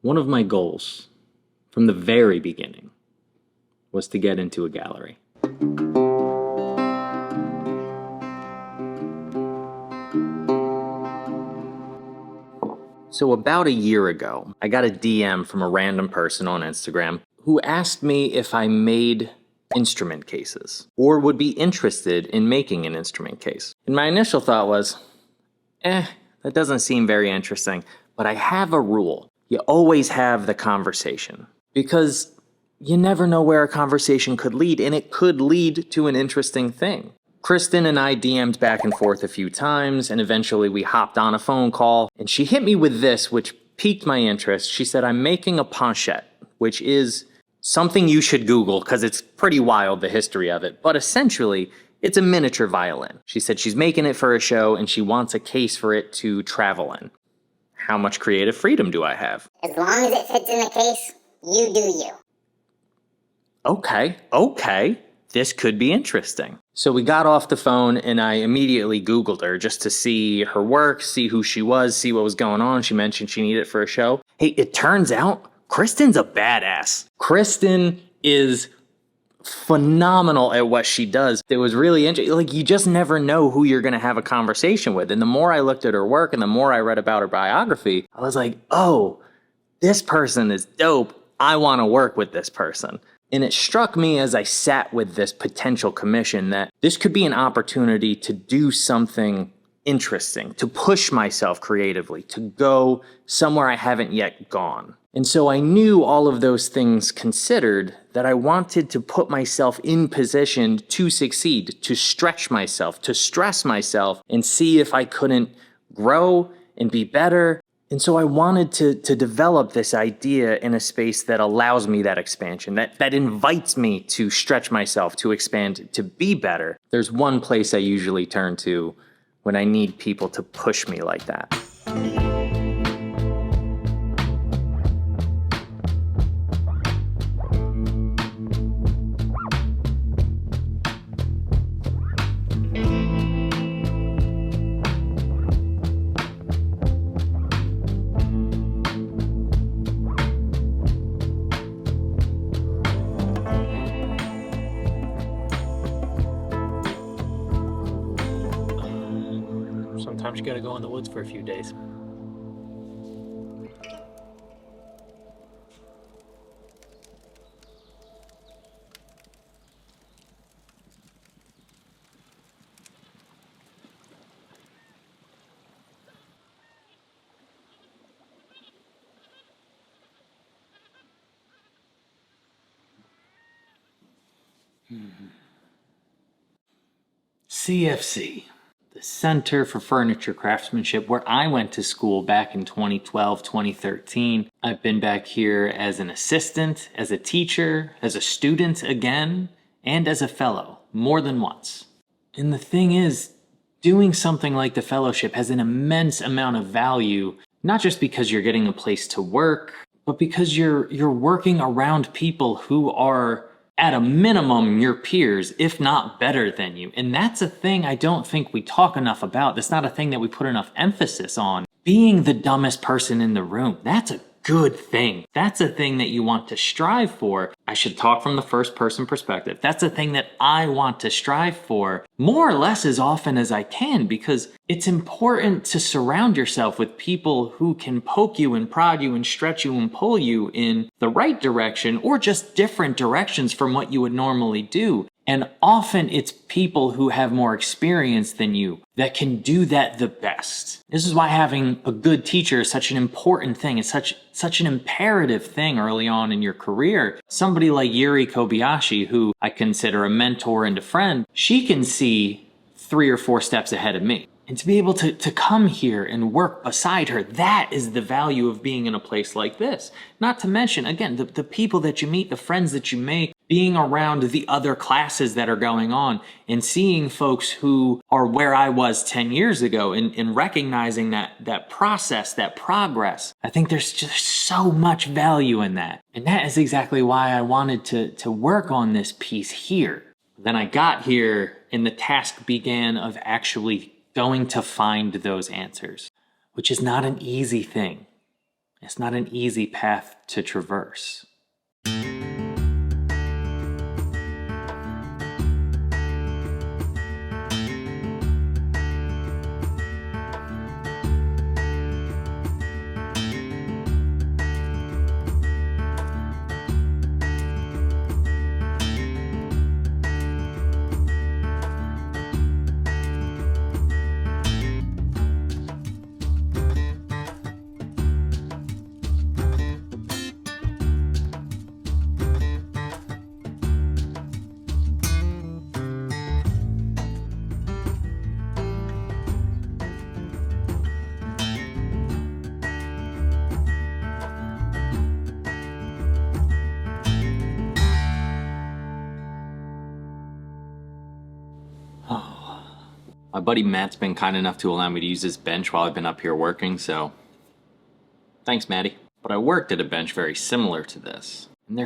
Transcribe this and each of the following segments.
One of my goals from the very beginning was to get into a gallery. So about a year ago, I got a DM from a random person on Instagram who asked me if I made instrument cases or would be interested in making an instrument case. And my initial thought was, that doesn't seem very interesting, but I have a rule. You always have the conversation because you never know where a conversation could lead, and it could lead to an interesting thing. Kristin and I DM'd back and forth a few times, and eventually we hopped on a phone call, and she hit me with this, which piqued my interest. She said, I'm making a planchette, which is something you should Google because it's pretty wild, the history of it. But essentially, it's a miniature violin. She said she's making it for a show, and she wants a case for it to travel in. How much creative freedom do I have? As long as it fits in the case, you do you. Okay. This could be interesting. So we got off the phone and I immediately Googled her just to see her work, see who she was, see what was going on. She mentioned she needed it for a show. Hey, it turns out Kristin's a badass. Kristin is phenomenal at what she does. It was really interesting. Like, you just never know who you're going to have a conversation with. And the more I looked at her work and the more I read about her biography, I was like, oh, this person is dope. I want to work with this person. And it struck me as I sat with this potential commission that this could be an opportunity to do something interesting, to push myself creatively, to go somewhere I haven't yet gone. And so I knew, all of those things considered, that I wanted to put myself in position to succeed, to stretch myself, to stress myself, and see if I couldn't grow and be better. And so I wanted to develop this idea in a space that allows me that expansion, that invites me to stretch myself, to expand, to be better. There's one place I usually turn to when I need people to push me like that. Sometimes you gotta go in the woods for a few days. CFC. The Center for Furniture Craftsmanship, where I went to school back in 2012, 2013. I've been back here as an assistant, as a teacher, as a student again, and as a fellow, more than once. And the thing is, doing something like the fellowship has an immense amount of value, not just because you're getting a place to work, but because you're working around people who are, at a minimum, your peers, if not better than you. And that's a thing I don't think we talk enough about. That's not a thing that we put enough emphasis on. Being the dumbest person in the room, that's a good thing. That's a thing that you want to strive for. I should talk from the first person perspective. That's a thing that I want to strive for more or less as often as I can, because it's important to surround yourself with people who can poke you and prod you and stretch you and pull you in the right direction, or just different directions from what you would normally do. And often it's people who have more experience than you that can do that the best. This is why having a good teacher is such an important thing. It's such an imperative thing early on in your career. Somebody like Yuri Kobayashi, who I consider a mentor and a friend, she can see 3 or 4 steps ahead of me. And to be able to come here and work beside her, that is the value of being in a place like this. Not to mention, again, the people that you meet, the friends that you make, being around the other classes that are going on, and seeing folks who are where I was 10 years ago, and recognizing that process, that progress. I think there's just so much value in that. And that is exactly why I wanted to work on this piece here. Then I got here and the task began of actually going to find those answers, which is not an easy thing. It's not an easy path to traverse. My buddy Matt's been kind enough to allow me to use this bench while I've been up here working, so thanks, Matty. But I worked at a bench very similar to this. And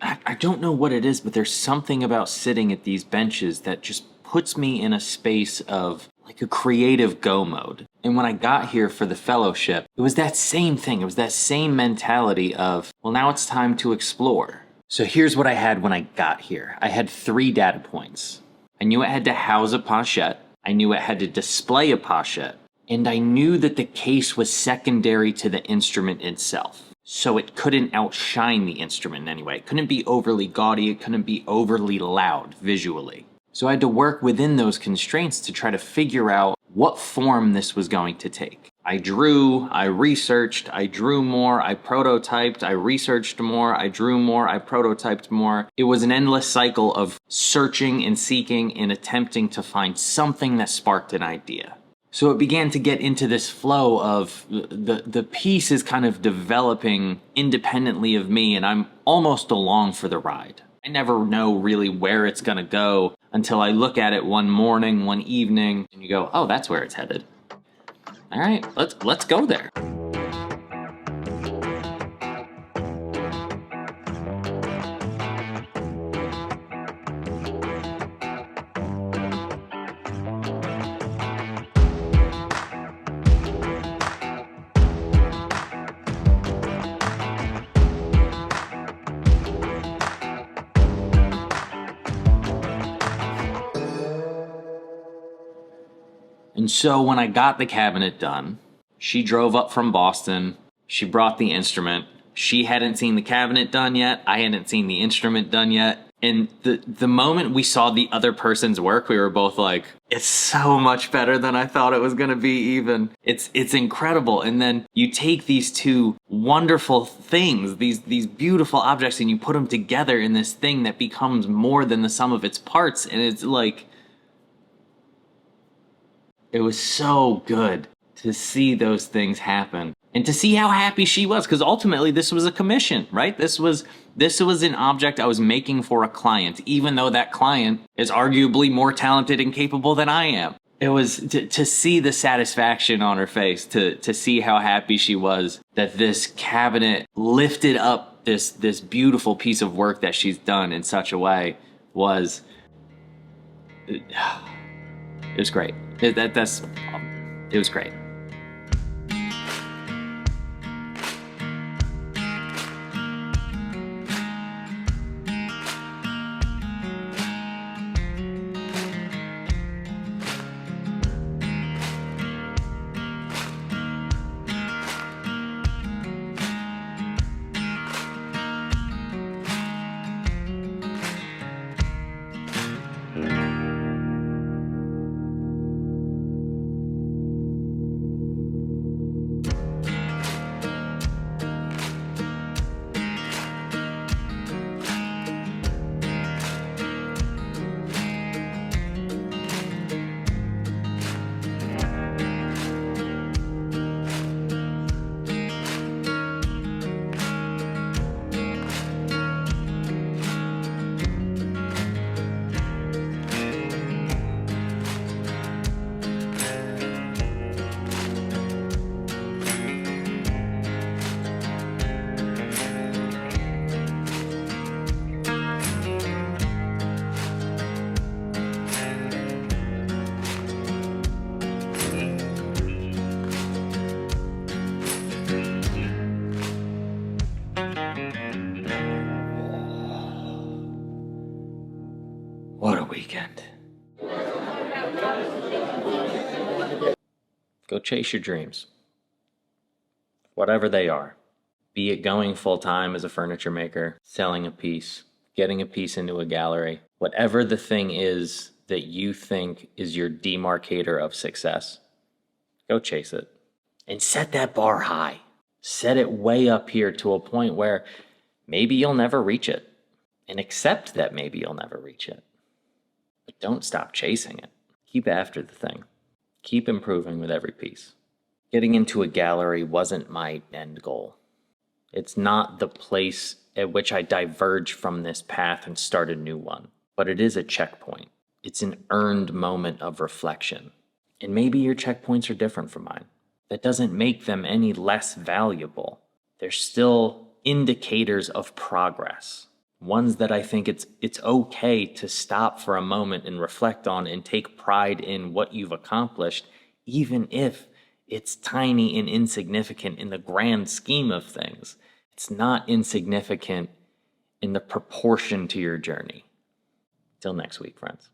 I don't know what it is, but there's something about sitting at these benches that just puts me in a space of like a creative go mode. And when I got here for the fellowship, it was that same thing. It was that same mentality of, well, now it's time to explore. So here's what I had when I got here. I had 3 data points. I knew it had to house a pochette. I knew it had to display a pochette. And I knew that the case was secondary to the instrument itself. So it couldn't outshine the instrument in any way. It couldn't be overly gaudy. It couldn't be overly loud visually. So I had to work within those constraints to try to figure out what form this was going to take. I drew, I researched, I drew more, I prototyped, I researched more, I drew more, I prototyped more. It was an endless cycle of searching and seeking and attempting to find something that sparked an idea. So it began to get into this flow of the piece is kind of developing independently of me, and I'm almost along for the ride. I never know really where it's gonna go until I look at it one morning, one evening, and you go, oh, that's where it's headed. All right, let's go there. And so when I got the cabinet done, she drove up from Boston. She brought the instrument. She hadn't seen the cabinet done yet. I hadn't seen the instrument done yet. And the moment we saw the other person's work, we were both like, it's so much better than I thought it was going to be even. It's incredible. And then you take these 2 wonderful things, these beautiful objects, and you put them together in this thing that becomes more than the sum of its parts. And it's like, it was so good to see those things happen and to see how happy she was, because ultimately this was a commission, right? This was an object I was making for a client, even though that client is arguably more talented and capable than I am. It was to see the satisfaction on her face, to see how happy she was that this cabinet lifted up this beautiful piece of work that she's done in such a way was, it was great. It was great. weekend. Go chase your dreams. Whatever they are. Be it going full-time as a furniture maker, selling a piece, getting a piece into a gallery. Whatever the thing is that you think is your demarcator of success, go chase it. And set that bar high. Set it way up here to a point where maybe you'll never reach it. And accept that maybe you'll never reach it. But don't stop chasing it. Keep after the thing. Keep improving with every piece. Getting into a gallery wasn't my end goal. It's not the place at which I diverge from this path and start a new one. But it is a checkpoint. It's an earned moment of reflection. And maybe your checkpoints are different from mine. That doesn't make them any less valuable. They're still indicators of progress. Ones that I think it's okay to stop for a moment and reflect on and take pride in what you've accomplished, even if it's tiny and insignificant in the grand scheme of things. It's not insignificant in the proportion to your journey. Till next week, friends.